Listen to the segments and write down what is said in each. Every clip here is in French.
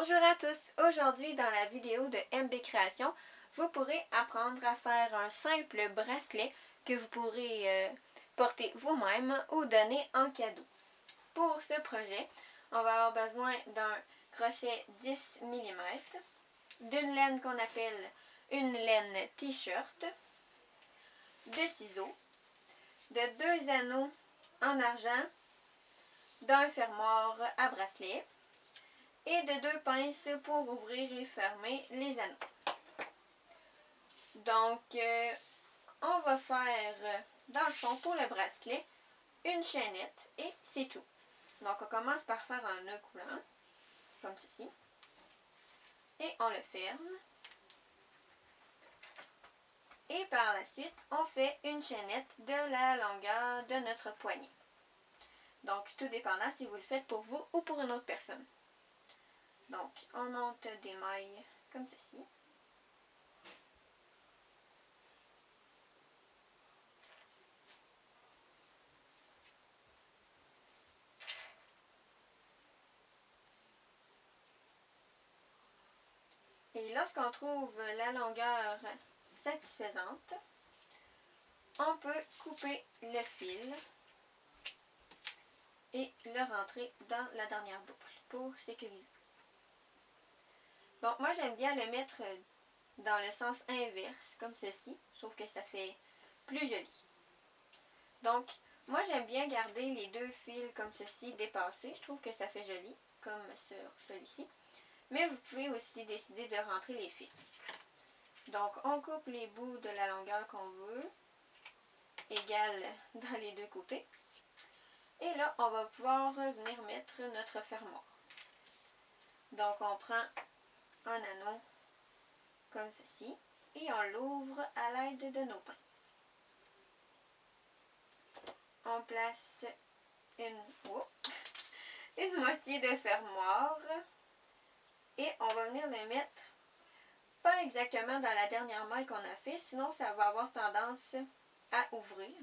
Bonjour à tous! Aujourd'hui, dans la vidéo de MB Création, vous pourrez apprendre à faire un simple bracelet que vous pourrez porter vous-même ou donner en cadeau. Pour ce projet, on va avoir besoin d'un crochet 10 mm, d'une laine qu'on appelle une laine t-shirt, de ciseaux, de 2 anneaux en argent, d'un fermoir à bracelet, et de 2 pinces pour ouvrir et fermer les anneaux. Donc, on va faire, dans le fond, pour le bracelet, une chaînette et c'est tout. Donc, on commence par faire un nœud coulant, comme ceci, et on le ferme. Et par la suite, on fait une chaînette de la longueur de notre poignet. Donc, tout dépendant si vous le faites pour vous ou pour une autre personne. Donc, on monte des mailles comme ceci. Et lorsqu'on trouve la longueur satisfaisante, on peut couper le fil et le rentrer dans la dernière boucle pour sécuriser. Donc moi j'aime bien le mettre dans le sens inverse, comme ceci. Je trouve que ça fait plus joli. Donc moi j'aime bien garder les 2 fils comme ceci dépassés. Je trouve que ça fait joli, comme sur celui-ci. Mais vous pouvez aussi décider de rentrer les fils. Donc on coupe les bouts de la longueur qu'on veut, égale dans les 2 côtés. Et là, on va pouvoir venir mettre notre fermoir. Donc on prend un anneau comme ceci et on l'ouvre à l'aide de nos pinces. On place une moitié de fermoir et on va venir le mettre pas exactement dans la dernière maille qu'on a fait, sinon ça va avoir tendance à ouvrir.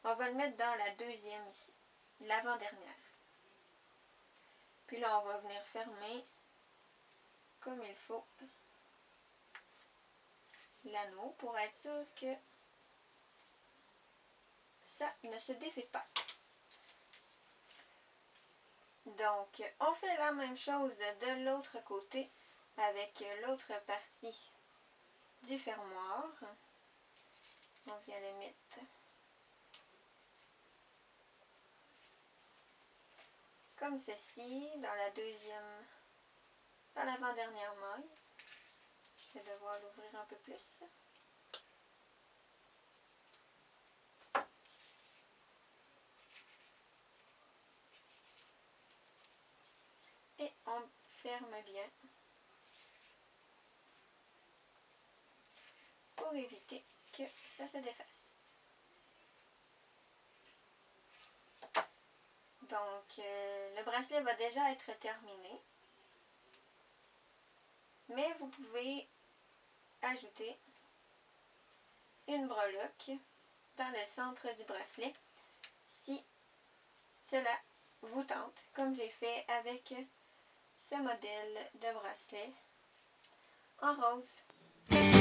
On va le mettre dans la deuxième ici, l'avant-dernière. Puis là, on va venir fermer comme il faut l'anneau pour être sûr que ça ne se défait pas. Donc, on fait la même chose de l'autre côté avec l'autre partie du fermoir. On vient le mettre comme ceci dans la deuxième, dans l'avant-dernière maille. Je vais devoir l'ouvrir un peu plus. Et on ferme bien pour éviter que ça se défasse. Donc, le bracelet va déjà être terminé. Mais vous pouvez ajouter une breloque dans le centre du bracelet si cela vous tente, comme j'ai fait avec ce modèle de bracelet en rose.